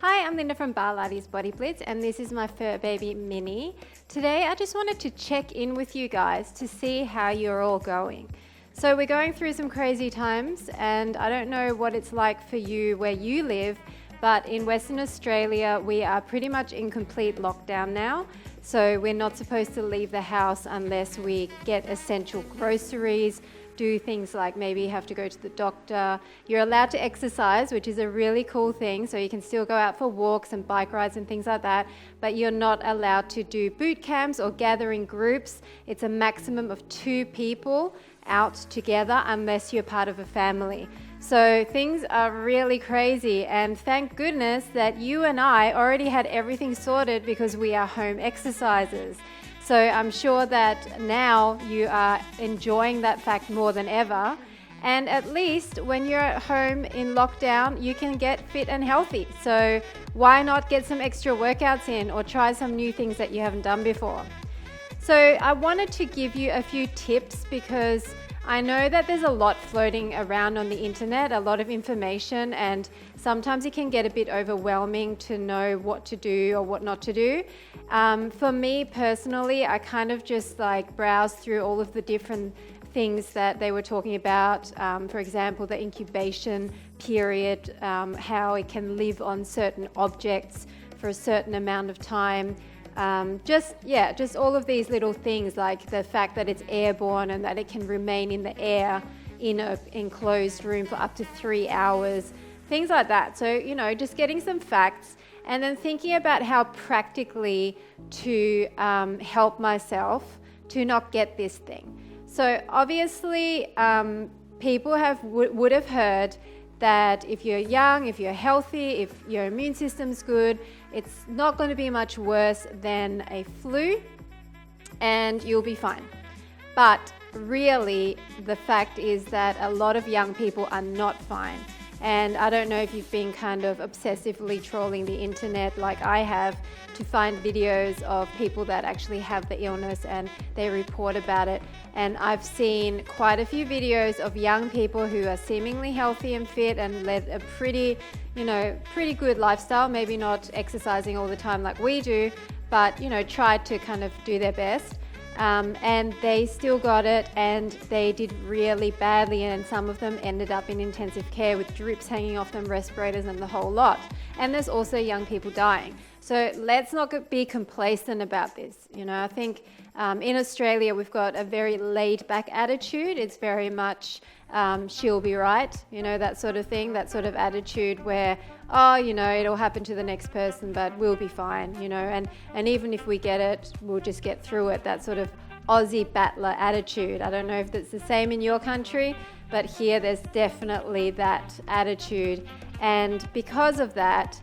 Hi, I'm Linda from Barlates Body Blitz, and this is my fur baby Minnie. Today I just wanted to check in with you guys to see how you're all going. So we're going through some crazy times, and I don't know what it's like for you where you live, but in Western Australia we are pretty much in complete lockdown now. So we're not supposed to leave the house unless we get essential groceries, do things like maybe have to go to the doctor. You're allowed to exercise, which is a really cool thing, so you can still go out for walks and bike rides and things like that, but you're not allowed to do boot camps or gather in groups. It's a maximum of 2 people out together unless you're part of a family. So things are really crazy, and thank goodness that you and I already had everything sorted because we are home exercisers. So I'm sure that now you are enjoying that fact more than ever. And at least when you're at home in lockdown, you can get fit and healthy. So why not get some extra workouts in or try some new things that you haven't done before? So I wanted to give you a few tips because I know that there's a lot floating around on the internet, a lot of information, and sometimes it can get a bit overwhelming to know what to do or what not to do. For me personally, I kind of just browsed through all of the different things that they were talking about. For example, the incubation period, how it can live on certain objects for a certain amount of time. Just all of these little things, like the fact that it's airborne and that it can remain in the air in an enclosed room for up to 3 hours, things like that. So, just getting some facts and then thinking about how practically to help myself to not get this thing. So obviously, people would have heard that if you're young, if you're healthy, if your immune system's good, it's not going to be much worse than a flu and you'll be fine. But really, the fact is that a lot of young people are not fine. And I don't know if you've been kind of obsessively trolling the internet like I have to find videos of people that actually have the illness and they report about it. And I've seen quite a few videos of young people who are seemingly healthy and fit and led a pretty good lifestyle, maybe not exercising all the time like we do, but, tried to kind of do their best. And they still got it and they did really badly, and some of them ended up in intensive care with drips hanging off them, respirators and the whole lot. And there's also young people dying. So let's not be complacent about this. I think in Australia we've got a very laid back attitude. It's very much she'll be right, that sort of thing, that sort of attitude where, it'll happen to the next person, but we'll be fine, and even if we get it, we'll just get through it, that sort of Aussie battler attitude. I don't know if that's the same in your country, but here there's definitely that attitude. And because of that,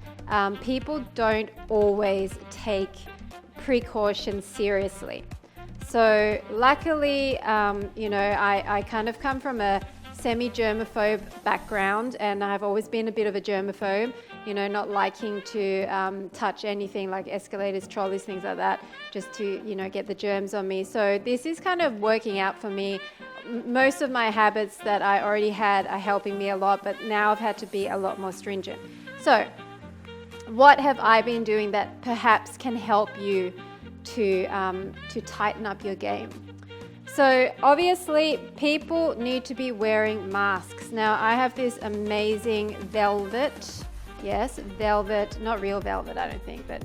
people don't always take precautions seriously. So luckily, I kind of come from a semi-germaphobe background, and I've always been a bit of a germaphobe, not liking to touch anything like escalators, trolleys, things like that, just to, get the germs on me. So this is kind of working out for me. Most of my habits that I already had are helping me a lot, but now I've had to be a lot more stringent. So what have I been doing that perhaps can help you to tighten up your game? So obviously people need to be wearing masks. Now I have this amazing velvet, not real velvet I don't think, but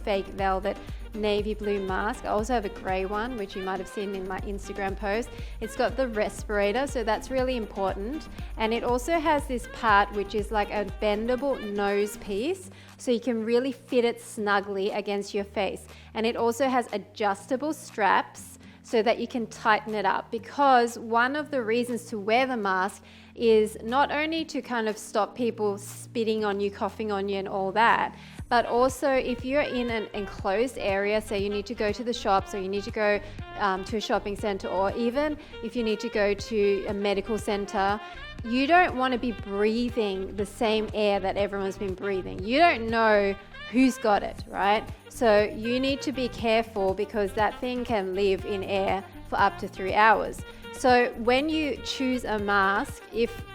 fake velvet navy blue mask. I also have a grey one, which you might have seen in my Instagram post. It's got the respirator, so that's really important. And it also has this part which is like a bendable nose piece, so you can really fit it snugly against your face. And it also has adjustable straps so that you can tighten it up, because one of the reasons to wear the mask is not only to kind of stop people spitting on you, coughing on you and all that, but also if you're in an enclosed area, say you need to go to the shops or you need to go to a shopping center, or even if you need to go to a medical center, you don't want to be breathing the same air that everyone's been breathing. You don't know who's got it, right? So you need to be careful because that thing can live in air for up to 3 hours. So when you choose a mask,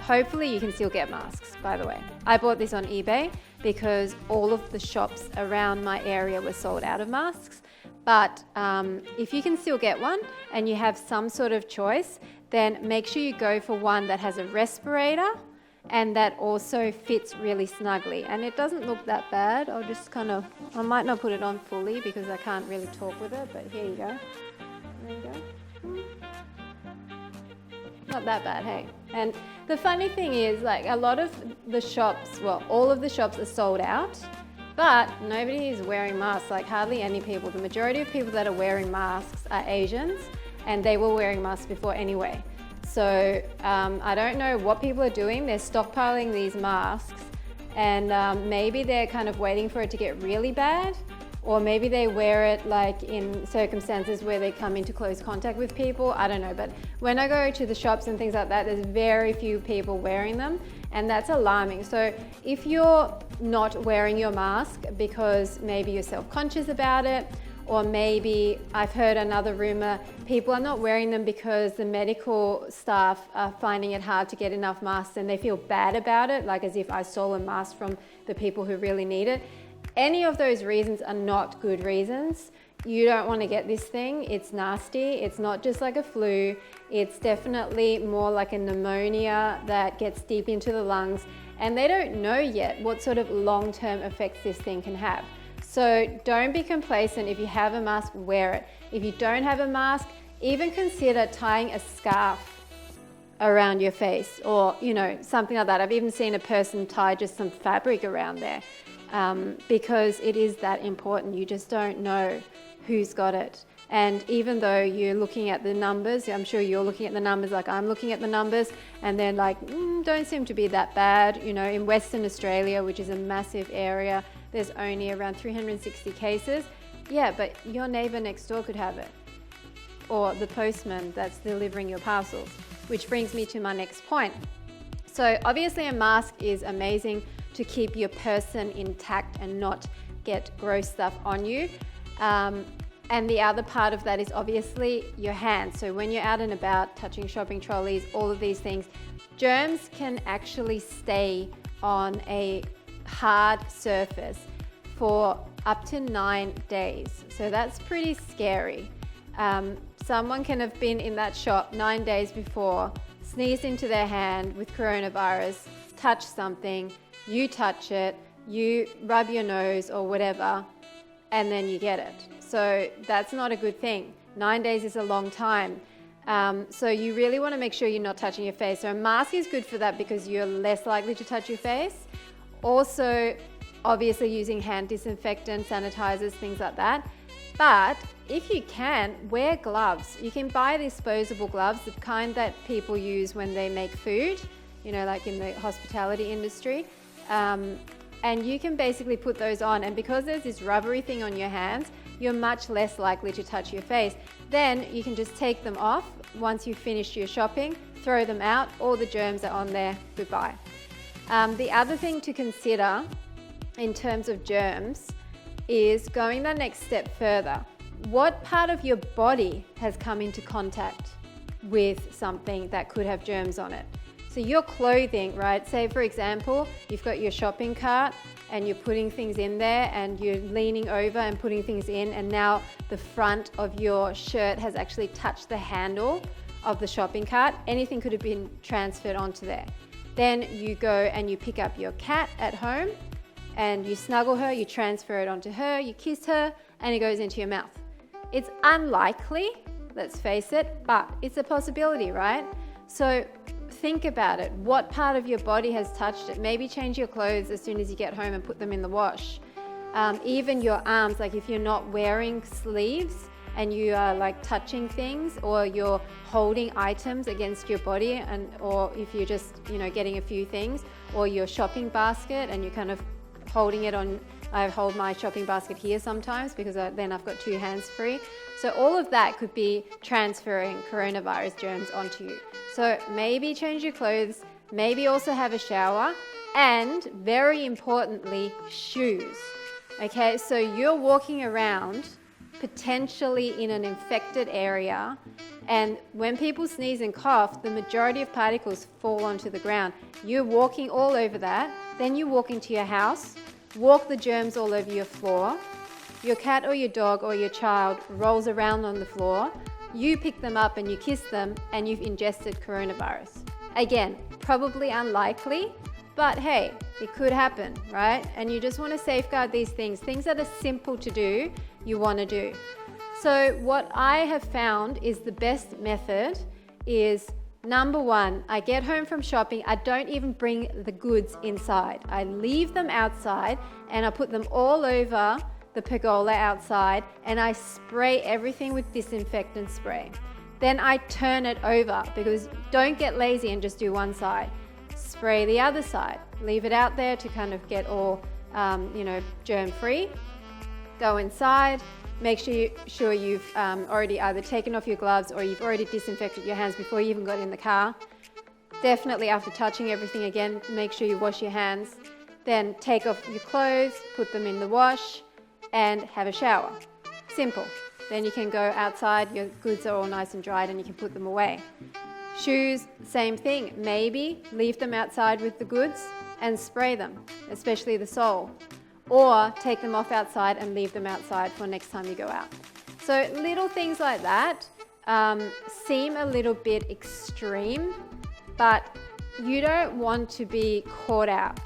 hopefully you can still get masks, by the way. I bought this on eBay. because all of the shops around my area were sold out of masks. But if you can still get one and you have some sort of choice, then make sure you go for one that has a respirator and that also fits really snugly. And it doesn't look that bad. I might not put it on fully because I can't really talk with it, but here you go. There you go. Not that bad, hey? And the funny thing is, like, a lot of the shops, well, all of the shops are sold out, but nobody is wearing masks, like hardly any people. The majority of people that are wearing masks are Asians, and they were wearing masks before anyway. So I don't know what people are doing. They're stockpiling these masks, and maybe they're kind of waiting for it to get really bad, or maybe they wear it like in circumstances where they come into close contact with people. I don't know, but when I go to the shops and things like that, there's very few people wearing them, and that's alarming. So if you're not wearing your mask because maybe you're self-conscious about it, or maybe I've heard another rumor, people are not wearing them because the medical staff are finding it hard to get enough masks and they feel bad about it, like as if I stole a mask from the people who really need it. Any of those reasons are not good reasons. You don't want to get this thing. It's nasty. It's not just like a flu. It's definitely more like a pneumonia that gets deep into the lungs, and they don't know yet what sort of long-term effects this thing can have. So don't be complacent. If you have a mask, wear it. If you don't have a mask, even consider tying a scarf around your face, or something like that. I've even seen a person tie just some fabric around there, because it is that important. You just don't know who's got it. And even though you're looking at the numbers, I'm sure you're looking at the numbers like I'm looking at the numbers, and they're like, don't seem to be that bad. In Western Australia, which is a massive area, there's only around 360 cases. Yeah, but your neighbor next door could have it, or the postman that's delivering your parcels, which brings me to my next point. So obviously a mask is amazing to keep your person intact and not get gross stuff on you. And the other part of that is obviously your hands. So when you're out and about, touching shopping trolleys, all of these things, germs can actually stay on a hard surface for up to 9 days. So that's pretty scary. Someone can have been in that shop 9 days before, sneezed into their hand with coronavirus, touched something, you touch it, you rub your nose or whatever, and then you get it. So that's not a good thing. 9 days is a long time. So you really want to make sure you're not touching your face. So a mask is good for that because you're less likely to touch your face. Also, obviously using hand disinfectant, sanitizers, things like that. But if you can, wear gloves. You can buy disposable gloves, the kind that people use when they make food, like in the hospitality industry. And you can basically put those on, and because there's this rubbery thing on your hands, you're much less likely to touch your face. Then you can just take them off once you've finished your shopping, throw them out, all the germs are on there, goodbye. The other thing to consider in terms of germs is going the next step further. What part of your body has come into contact with something that could have germs on it? So your clothing, right? Say for example, you've got your shopping cart and you're putting things in there and you're leaning over and putting things in, and now the front of your shirt has actually touched the handle of the shopping cart. Anything could have been transferred onto there. Then you go and you pick up your cat at home and you snuggle her, you transfer it onto her, you kiss her, and it goes into your mouth. It's unlikely, let's face it, but it's a possibility, right? So think about it. What part of your body has touched it? Maybe change your clothes as soon as you get home and put them in the wash. Even your arms, like if you're not wearing sleeves and you are like touching things, or you're holding items against your body, or if you're just getting a few things, or your shopping basket and you're kind of holding it on. I hold my shopping basket here sometimes because then I've got two hands free. So all of that could be transferring coronavirus germs onto you. So maybe change your clothes, maybe also have a shower, and very importantly, shoes. Okay, so you're walking around potentially in an infected area, and when people sneeze and cough, the majority of particles fall onto the ground. You're walking all over that, then you walk into your house, walk the germs all over your floor, your cat or your dog or your child rolls around on the floor, you pick them up and you kiss them and you've ingested coronavirus. Again, probably unlikely, but hey, it could happen, right? And you just want to safeguard these things that are simple to do, you want to do. So what I have found is the best method is, number one, I get home from shopping, I don't even bring the goods inside. I leave them outside and I put them all over the pergola outside and I spray everything with disinfectant spray. Then I turn it over, because don't get lazy and just do one side. Spray the other side. Leave it out there to kind of get all, germ free. Go inside. Make sure you've already either taken off your gloves or you've already disinfected your hands before you even got in the car. Definitely after touching everything again, make sure you wash your hands. Then take off your clothes, put them in the wash, and have a shower. Simple. Then you can go outside, your goods are all nice and dried and you can put them away. Shoes, same thing. Maybe leave them outside with the goods and spray them, especially the sole. Or take them off outside and leave them outside for next time you go out. So little things like that seem a little bit extreme, but you don't want to be caught out.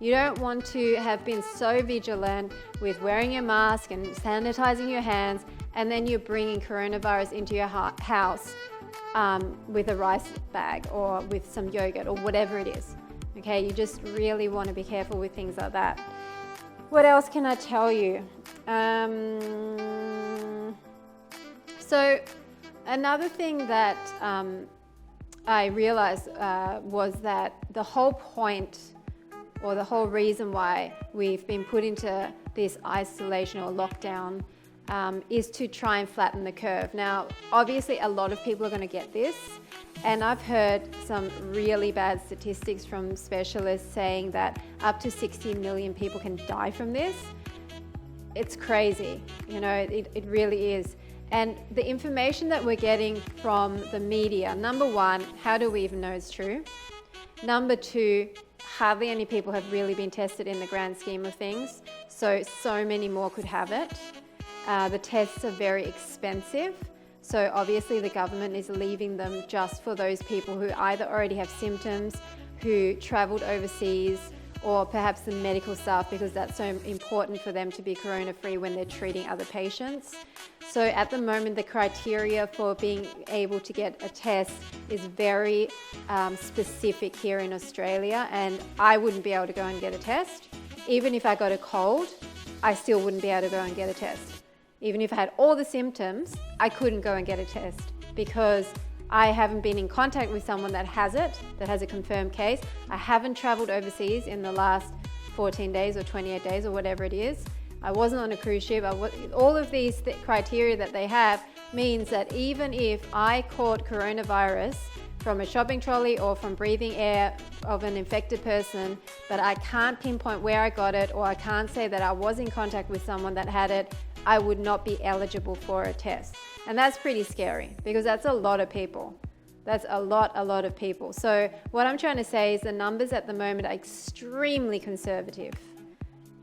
You don't want to have been so vigilant with wearing your mask and sanitizing your hands, and then you're bringing coronavirus into your house with a rice bag or with some yogurt or whatever it is. Okay, you just really want to be careful with things like that. What else can I tell you? So another thing that I realized was that the whole point, or the whole reason why we've been put into this isolation or lockdown is to try and flatten the curve. Now, obviously a lot of people are going to get this, and I've heard some really bad statistics from specialists saying that up to 60 million people can die from this. It's crazy, it really is. And the information that we're getting from the media, number one, how do we even know it's true? Number two, hardly any people have really been tested in the grand scheme of things. So many more could have it. The tests are very expensive. So obviously the government is leaving them just for those people who either already have symptoms, who traveled overseas, or perhaps the medical staff, because that's so important for them to be corona-free when they're treating other patients. So at the moment, the criteria for being able to get a test is very specific here in Australia, and I wouldn't be able to go and get a test. Even if I got a cold, I still wouldn't be able to go and get a test. Even if I had all the symptoms, I couldn't go and get a test because I haven't been in contact with someone that has it, that has a confirmed case. I haven't traveled overseas in the last 14 days or 28 days or whatever it is. I wasn't on a cruise ship. All of these criteria that they have means that even if I caught coronavirus from a shopping trolley or from breathing air of an infected person, but I can't pinpoint where I got it, or I can't say that I was in contact with someone that had it, I would not be eligible for a test. And that's pretty scary because that's a lot of people. That's a lot of people. So what I'm trying to say is the numbers at the moment are extremely conservative.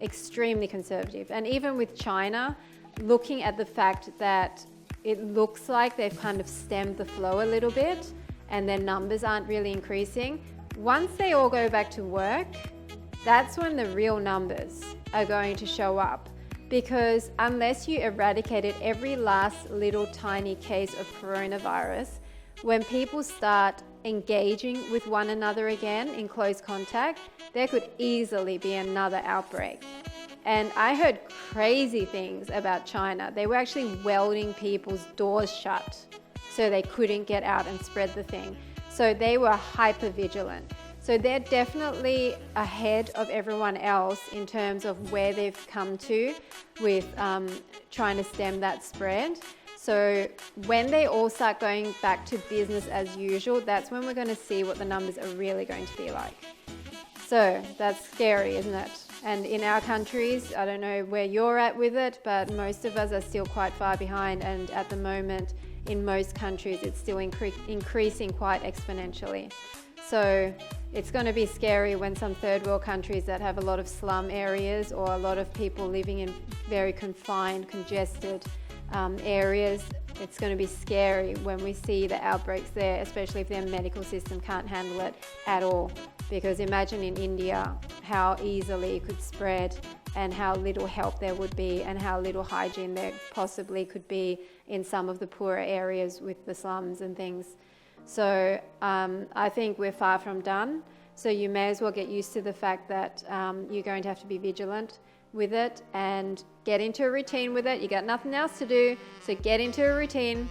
And even with China, looking at the fact that it looks like they've kind of stemmed the flow a little bit and their numbers aren't really increasing, once they all go back to work, that's when the real numbers are going to show up. Because unless you eradicated every last little tiny case of coronavirus, when people start engaging with one another again in close contact, there could easily be another outbreak. And I heard crazy things about China. They were actually welding people's doors shut so they couldn't get out and spread the thing. So they were hyper vigilant. So they're definitely ahead of everyone else in terms of where they've come to with trying to stem that spread. So when they all start going back to business as usual, that's when we're going to see what the numbers are really going to be like. So that's scary, isn't it? And in our countries, I don't know where you're at with it, but most of us are still quite far behind. And at the moment, in most countries, it's still increasing quite exponentially. So it's going to be scary when some third world countries that have a lot of slum areas or a lot of people living in very confined, congested areas. It's going to be scary when we see the outbreaks there, especially if their medical system can't handle it at all. Because imagine in India how easily it could spread and how little help there would be and how little hygiene there possibly could be in some of the poorer areas with the slums and things. So I think we're far from done. So you may as well get used to the fact that you're going to have to be vigilant with it and get into a routine with it. You got nothing else to do, so get into a routine.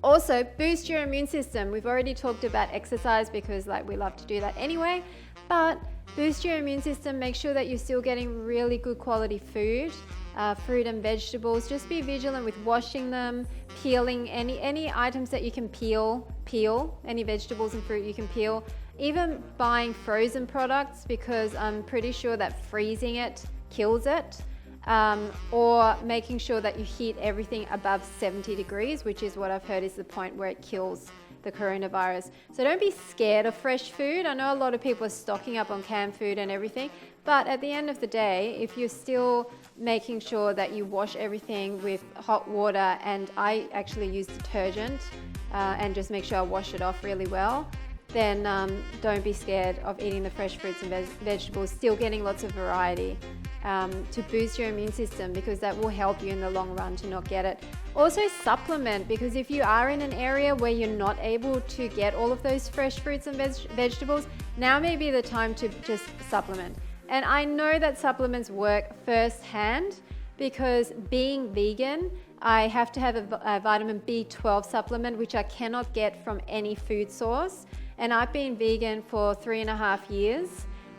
Also, boost your immune system. We've already talked about exercise because we love to do that anyway, but boost your immune system. Make sure that you're still getting really good quality food, fruit and vegetables. Just be vigilant with washing them, peeling any items that you can peel, any vegetables and fruit you can peel. Even buying frozen products, because I'm pretty sure that freezing it kills it. Or making sure that you heat everything above 70 degrees, which is what I've heard is the point where it kills the coronavirus. So don't be scared of fresh food. I know a lot of people are stocking up on canned food and everything, but at the end of the day, if you're still making sure that you wash everything with hot water, and I actually use detergent and just make sure I wash it off really well, then don't be scared of eating the fresh fruits and vegetables, still getting lots of variety to boost your immune system, because that will help you in the long run to not get it. Also supplement, because if you are in an area where you're not able to get all of those fresh fruits and vegetables, now may be the time to just supplement. And I know that supplements work firsthand, because being vegan, I have to have a vitamin B12 supplement, which I cannot get from any food source. And I've been vegan for 3.5 years,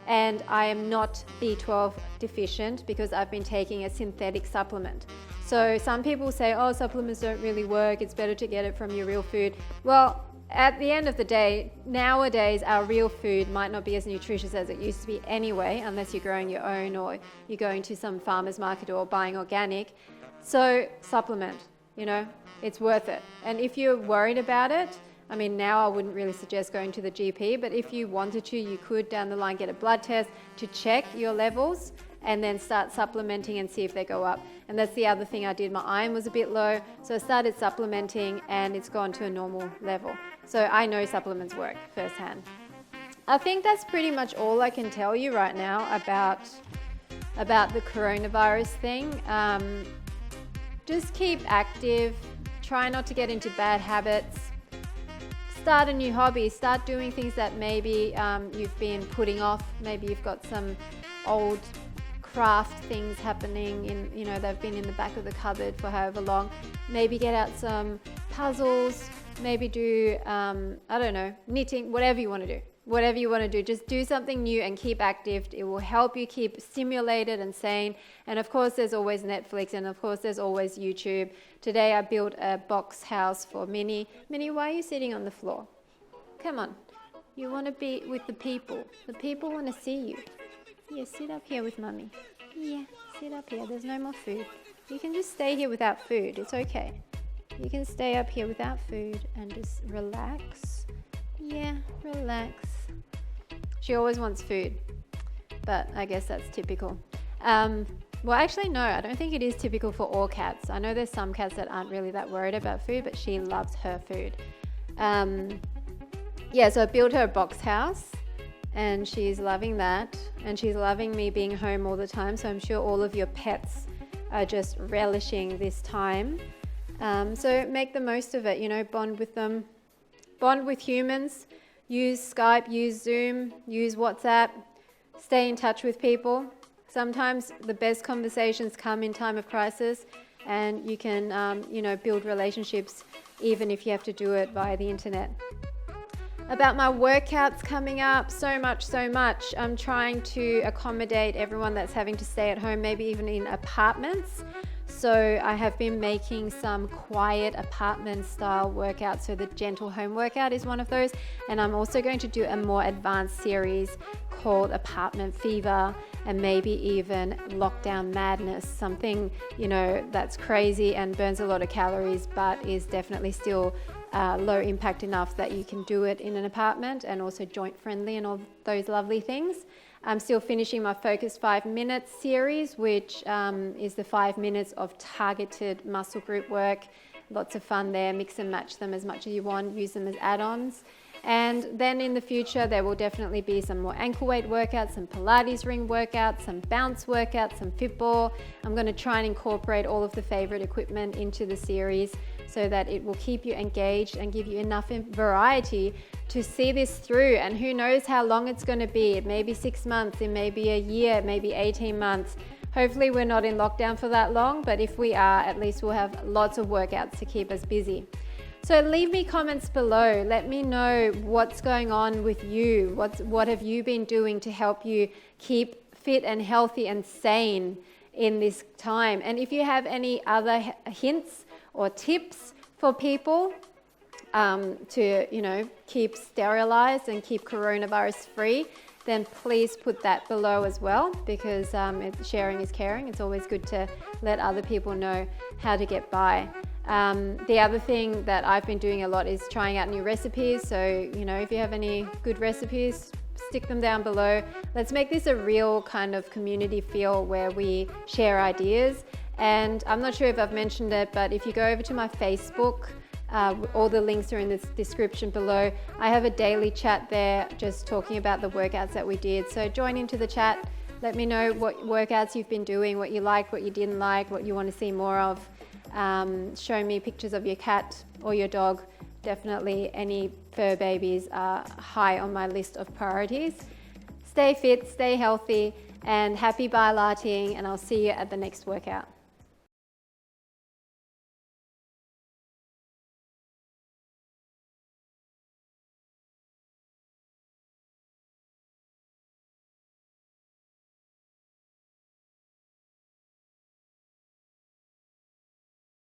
and I am not B12 deficient because I've been taking a synthetic supplement. So some people say, oh, supplements don't really work, it's better to get it from your real food. Well, at the end of the day, nowadays our real food might not be as nutritious as it used to be anyway, unless you're growing your own or you're going to some farmer's market or buying organic. So supplement, it's worth it. And if you're worried about it, I mean, now I wouldn't really suggest going to the GP, but if you wanted to, you could down the line get a blood test to check your levels and then start supplementing and see if they go up. And that's the other thing I did. My iron was a bit low, so I started supplementing and it's gone to a normal level. So I know supplements work firsthand. I think that's pretty much all I can tell you right now about the coronavirus thing. Just keep active, try not to get into bad habits. Start a new hobby, start doing things that maybe you've been putting off. Maybe you've got some old craft things happening they've been in the back of the cupboard for however long. Maybe get out some puzzles, maybe do, knitting, whatever you want to do. Just do something new and keep active. It will help you keep stimulated and sane. And of course, there's always Netflix, and of course, there's always YouTube. Today, I built a box house for Minnie. Minnie, why are you sitting on the floor? Come on. You want to be with the people. The people want to see you. Yeah, sit up here with Mummy. Yeah, sit up here. There's no more food. You can just stay here without food. It's okay. You can stay up here without food and just relax. Yeah, relax. She always wants food, but I guess that's typical. Well, actually, no, I don't think it is typical for all cats. I know there's some cats that aren't really that worried about food, but she loves her food. So I built her a box house, and she's loving that, and she's loving me being home all the time, so I'm sure all of your pets are just relishing this time. So make the most of it, bond with them. Bond with humans, use Skype, use Zoom, use WhatsApp, stay in touch with people. Sometimes the best conversations come in time of crisis, and you can, build relationships even if you have to do it via the internet. About my workouts coming up, so much. I'm trying to accommodate everyone that's having to stay at home, maybe even in apartments. So I have been making some quiet apartment style workouts. So the gentle home workout is one of those. And I'm also going to do a more advanced series called Apartment Fever, and maybe even Lockdown Madness, something, that's crazy and burns a lot of calories, but is definitely still low impact enough that you can do it in an apartment, and also joint friendly and all those lovely things. I'm still finishing my Focus 5 Minutes series, which is the 5 minutes of targeted muscle group work. Lots of fun there. Mix and match them as much as you want. Use them as add-ons. And then in the future, there will definitely be some more ankle weight workouts, some Pilates ring workouts, some bounce workouts, some fitball. I'm going to try and incorporate all of the favorite equipment into the series so that it will keep you engaged and give you enough variety to see this through. And who knows how long it's going to be. It may be 6 months, it may be a year, it may be 18 months. Hopefully we're not in lockdown for that long, but if we are, at least we'll have lots of workouts to keep us busy. So leave me comments below. Let me know what's going on with you. What have you been doing to help you keep fit and healthy and sane in this time? And if you have any other hints or tips for people to keep sterilized and keep coronavirus free, then please put that below as well, because sharing is caring. It's always good to let other people know how to get by. The other thing that I've been doing a lot is trying out new recipes. So, if you have any good recipes, stick them down below. Let's make this a real kind of community feel where we share ideas. And I'm not sure if I've mentioned it, but if you go over to my Facebook, all the links are in the description below. I have a daily chat there just talking about the workouts that we did. So join into the chat. Let me know what workouts you've been doing, what you liked, what you didn't like, what you want to see more of. Show me pictures of your cat or your dog. Definitely any fur babies are high on my list of priorities. Stay fit, stay healthy, and happy Barlating, and I'll see you at the next workout.